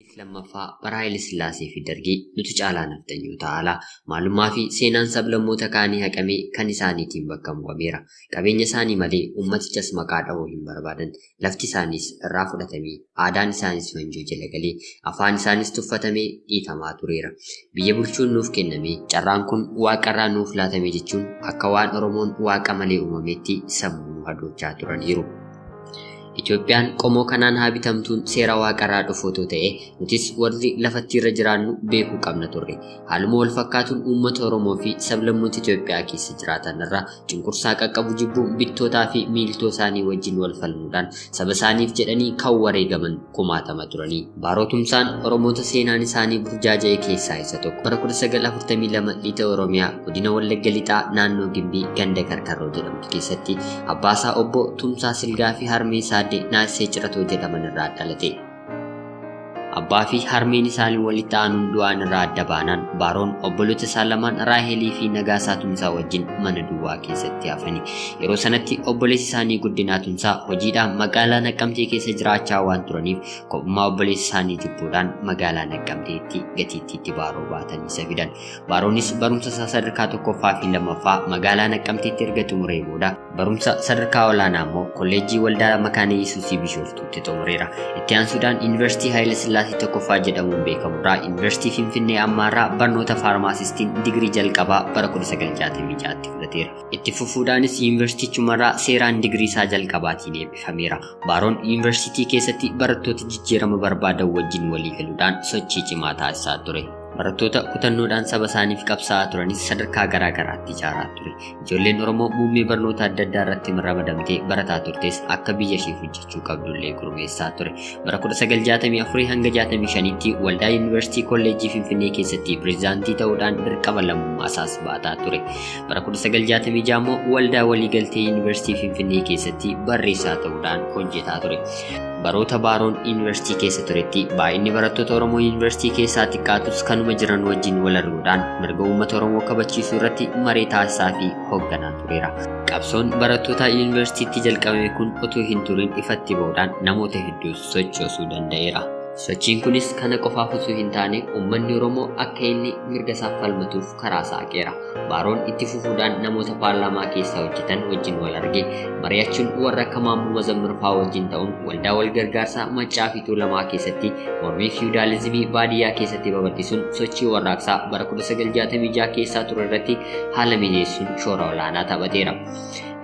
Lammaffaa bara Haayile Sillaasee fi Dargii nuti caalaa naftanyoota alaa maalummaa fi seenaan sablammoota kaanii haqamee kan isaaniitiin bakka bu'ameera. Qabeenya isaanii malee ummatichas maqaa dhahuu hin barbaadan. Lafti isaaniis irraa fudhatamee aadaan isaaniis wanjoo jala galee afaan isaanis tuffatamee dhiitamaa tureera. Biyya bulchuun nuuf kenname carraan kun waaqarraa nuuf laatame jechuun akka waan Oromoon waaqa malee uumameetti sammuu hadoochaa turaniiru. Itoophiyaan qomoo kanaan haabitamtuun seera waaqarraa dhufootoo ta'e nutis warri lafatti irra jiraannu beekuu qabna turre. Haaluma wal fakkaatuun uummata Oromoo fi sablammoota Itoophiyaa keessa jiraatan irraa cunqursaa qaqqabu jibbuun bittootaa fi miiltoo isaanii wajjin wal falmuudhaan saba isaaniif jedhanii kan wareegaman kumaatama turanii. Baarootumsaan Oromoota seenaan isaanii burjaaja'e keessaa isa tokko. Bara 1942 lixa Oromiyaa godina Wallagga Lixaa naannoo Gimbii ganda Karkarroo jedhamtu keessatti abbaasaa obbo Tumsaa Silgaa fi harmee isaa naasee ciratoo jedhaman irraa dhalate. Abbaa fi harmeen isaanii walitti aanuun du'aan irraa adda baanaan Baaroon obboloota isaa lamaan Raahelii fi Nagaasaa Tumsaa wajjin mana duwwaa keessatti hafani. Yeroo sanatti obboleessi isaanii Guddinaa Tumsaa hojiidhaan magaalaa Naqqamtee keessa jiraachaa waan turaniif kophummaa obboleessi isaanii jibbuudhaan magaalaa Naqqamteetti gatiittiitti Baaroo baatanii isa fidan. Baaroonis barumsa isaa sadarkaa tokkoffaa fi lammaffaa magaalaa Naqqamteetti erga xumuree booda barumsa sadarkaa olaanaa immoo kolleejjii Waldaa Makaana Yesuusii Bishooftuutti xumureera. Itti aansuudhaan Yuunivarsiitii Haayile Sillaasee tokkoffaa jedhamuun beekamurraa Yuunivarsiitii Finfinnee ammaarraa barnoota faarmaasistiin digirii jalqabaa bara 1966tti fudhateera. Itti fufuudhaanis Yuunivarsiitichumarraa seeraan digirii isaa jalqabaatiin eebbifameera. Baaroon Yuunivarsiitii keessatti barattoota jijjiirama barbaadan wajjin walii galuudhaan sochii cimaa taasisaa ture. Barattoota kutannoodhaan saba isaaniif qabsaa'aa turanis sadarkaa garaa garaatti ijaaraa ture. Ijoolleen Oromoo muummee barnoota adda addaa irratti ramadamtee barataa turtes akka biyya ishee hojjechuu qabdullee gurmeessaa ture. Bara 1964 hanga 65tti waldaa Yuunivarsiitii Kolleejjii Finfinnee keessatti pireezidaantii ta'uudhaan dirqama lammummaa isaas baataa ture. Bara 1966 immoo waldaa waliigaltee Yuunivarsiitii Finfinnee keessatti barreessaa ta'uudhaan hojjetaa ture. Baroota Baaroon Yuunivarsiitii keessa turetti baay'inni barattoota Oromoo Yuunivarsiitii keessaa xiqqaatus kanuma jiran wajjin wal arguudhaan mirga uummata Oromoo kabachiisuu irratti maree taasisaa fi hoogganaa tureera. Qabsoon barattoota Yuunivarsiitiitti jalqabame kun otoo hin turin ifatti ba'uudhaan namoota hedduus sochoosuu danda'eera. Sochiin kunis kana qofaaf osoo hin taane uummanni Oromoo akka inni mirga isaaf falmatuuf karaa saaqeera. Baaroon itti fufuudhaan namoota paarlaamaa keessa hojjetan wajjin wal arge mari'achuun warra akka Maammoo Mazammir fa'aa wajjin ta'uun waldaa wal gargaarsaa Maccaa fi Tuulamaa keessatti mormii fiyuudaalizimii baadiyyaa keessatti babal'isuun sochii warraaqsaa bara 1966 keessaa ture irratti haala mijeessuun shoora olaanaa taphateera.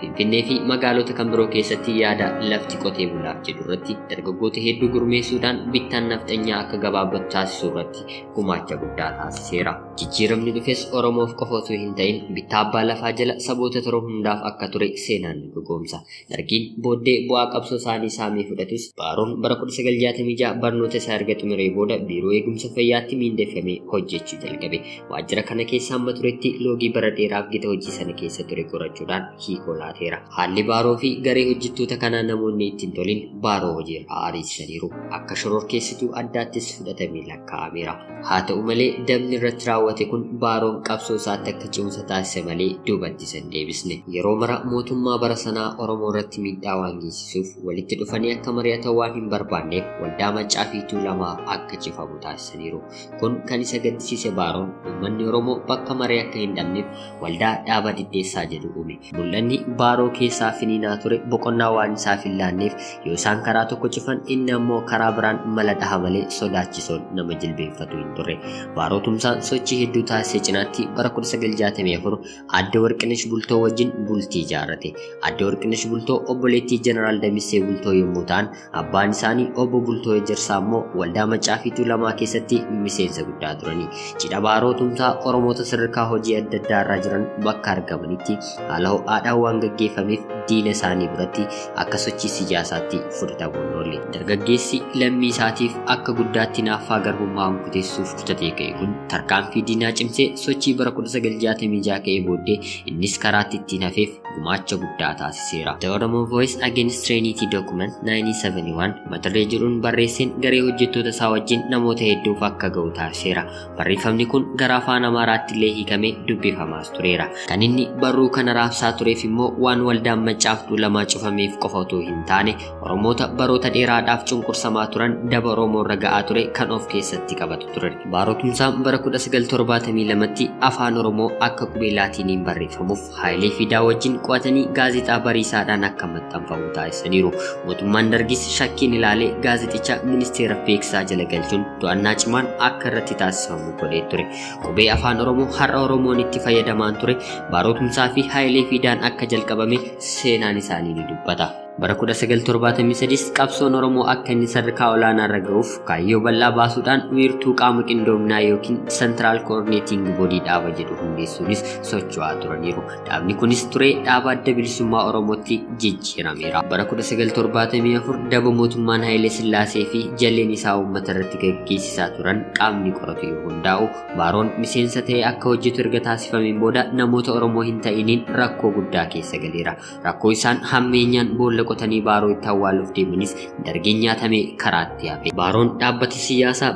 Finfinnee fi magaalota kan biroo keessatti yaada lafti qotee bulaaf jedhu irratti dargaggoota hedduu gurmeessuudhaan bittaan nafxanyaa akka gabaabatu taasisuu irratti gumaacha guddaa taasiseera. Jijjiiramni dhufes Oromoof qofa osoo hin ta'in bittaa abbaa lafaa jala saboota biroo hundaaf akka ture seenaan ni dhugoomsa. Dargiin booddee bu'aa qabsoo isaanii saamee fudhatus Baaroon bara 1966 barnoota isaa erga xumuree booda biiroo eegumsa fayyaatti miindeffamee hojjechuu jalqabe. Waajjira kana keessa amma turetti loogii bara dheeraaf gita hojii sana keessa ture qorachuudhaan hiikoo laateera. Haalli Baaroo fi garee hojjettoota kanaa namoonni ittiin tolin Baaroo hojiirraa ariisaniiru. Akka shororkeessituu addaattis fudhatamee lakkaa'ameera. Haa ta'u malee dabni irratti raawwate kun Baaroon qabsoo isaatti akka cimsa taasise malee duubatti isa hin deebisne. Yeroo mara mootummaa bara sanaa Oromoo irratti miidhaa waan geessisuuf walitti dhufanii akka mari'atan waan hin barbaanneef waldaa Maccaa fi Tuulamaa akka cifamu taasisaniiru. Kun kan isa gaddisiise Baaroon uummanni Oromoo bakka marii akka hin dhabneef waldaa dhaaba diddeessaa jedhu uume. Mul'anni Baaroo keessaa finiinaa ture boqonnaa waan isaaf hin laanneef yoo isaan karaa tokko cufan inni ammoo karaa biraan mala dhaha malee sodaachisoon nama jilbeenfatu hin turre. Baaroo Tumsaan sochii hedduu taasisee cinaatti bara 1964 Aadde Warqinesh Bultoo wajjin bultii ijaarrate. Aadde Warqinesh Bultoo obboleettii Jeneraal Damissee Bultoo yommuu ta'an abbaan isaanii obbo Bultoo Ejersaa immoo waldaa Maccaa fi Tuulamaa keessatti miseensa guddaa turani. Cidha Baaroo Tumsaa Oromoota sadarkaa hojii adda addaa irra jiran bakka argamanitti haala ho'aadhaan waan gaggeeffameef diina isaanii biratti akka sochii siyaasaatti fudhatamuun oolle. Dargaggeessi lammii isaatiif akka guddaatti naaffaa garbummaa murteessuuf kutatee ka'e kun tarkaanfii diinaa cimsee sochii bara 1966 ka'ee booddee innis karaatti ittiin hafeef gumaacha guddaa taasiseera. The Oromo Voice Against Trinity Document 1971 mata duree jedhuun barreesseen garee hojjettoota isaa wajjin namoota hedduuf akka ga'u taasiseera. Barreeffamni kun gara afaan Amaaraatti illee hiikamee dubbifamaas tureera. Kan inni barruu kana raabsaa tureef immoo waan waldaan Maccaaf Tuulamaa cufameef qofa otoo hin taane Oromoota baroota dheeraadhaaf cunqursamaa turan daba Oromoo irra ga'aa ture kan of keessatti qabatu ture. Barootumsaan bara 1972tti afaan Oromoo akka qubee Laatiiniin barreeffamuuf Haayilee Fidaa wajjin qo'atanii gaazexaa bariisaadhaan akka maxxanfamu taasisaniiru. Mootummaan Dargis shakkiin ilaalee gaazeticha ministeera beeksisaa jala galchuun to'annaa cimaan akka irratti taasifamu godhee ture. Qubee afaan Oromoo har'a Oromoon itti fayyadamaan ture barootumsaa fi Haayilee Fidaan akka jalqabame seenaan isaanii ni dubbata. Bara 1973 qabsoon Oromoo akka inni sadarkaa olaanaa irra ga'uuf kaayyoo bal'aa baasuudhaan wiirtuu qaama qindoomnaa yookiin Central Coordinating Body dhaaba jedhu hundeessuunis socho'aa turaniiru. Dhaabni kunis ture dhaaba adda bilisummaa Oromootti jijjiirameera. Bara 1974 daba mootummaan Haayilee Sillaasee fi jalleen isaa uummata irratti gaggeessisaa turan qaamni qoratu yoo hundaa'u Baaroon miseensa ta'ee akka hojjetu erga taasifameen booda namoota Oromoo hin ta'iniin rakkoo guddaa keessa galeera. Rakkoo isaan hammeenyaan boolla qotanii Baaroo itti awwaaluuf deemanis dargeen nyaatamee karaatti hafe. Baaroon dhaabbata siyaasaa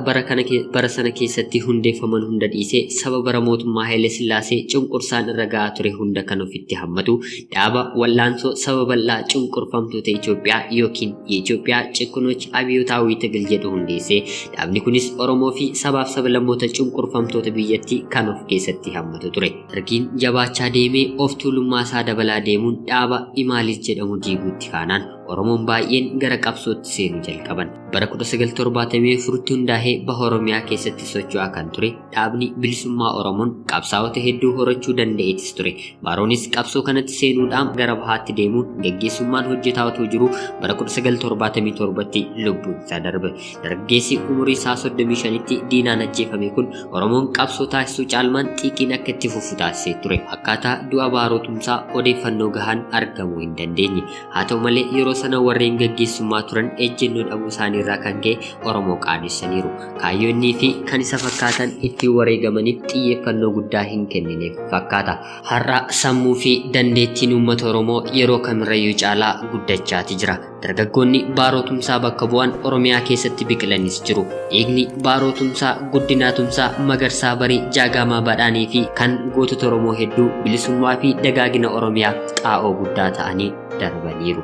bara sana keessatti hundeeffaman hunda dhiisee saba bara mootummaa Haayilee Sillaasee cunqursaan irra ga'aa ture hunda kan ofitti hammatu dhaaba wallaansoo saba bal'aa cunqurfamtoota Itoophiyaa yookiin የኢትዮጵያ ጭቁኖች አብዮታዊ ትግል jedhu hundeessee dhaabni kunis Oromoo fi sabaaf sablammoota cunqurfamtoota biyyattii kan of keessatti hammatu ture. Dargiin jabaachaa deemee of tuulummaa isaa dabalaa deemuun dhaaba Imaalis jedhamu diiguutti kaanaan Oromoon baay'een gara qabsootti seenuu jalqaban. Bara 1974tti hundaa'ee baha Oromiyaa keessatti socho'aa kan ture dhaabni bilisummaa Oromoon qabsaa'ota hedduu horachuu danda'eetis ture. Baaroonis qabsoo kanatti seenuudhaan gara bahaatti deemuun gaggeessummaan hojjetaa otoo jiru bara 1977tti lubbuun isaa darbe. Dargaggeessi umurii isaa 35tti diinaan ajjeefame kun Oromoon qabsoo taasisuu caalmaan xiiqiin akka itti fufu taasisee ture. Akkaataa du'a Baarootumsaa odeeffannoo gahaan argamuu hin dandeenye. Haa ta'u malee yeroo sana warreen gaggeessummaa turan ejjennoo dhabuu isaanii irraa kan ka'e Oromoo qaanessaniiru. Kaayyoonnii fi kan isa fakkaatan ittiin wareegamaniif xiyyeeffannoo guddaa hin kennineef fakkaata. Har'a sammuu fi dandeettiin uummata Oromoo yeroo kamirrayyuu caalaa guddachaati jira. Dargaggoonni Baarootumsaa bakka bu'an Oromiyaa keessatti biqilanis jiru. Dhiigni Baarootumsaa, Guddinaatumsaa, Magarsaa Barii, Jaagamaa Badhaanii fi kan gootota Oromoo hedduu bilisummaa fi dagaagina Oromiyaa xaa'oo guddaa ta'anii darbaniiru.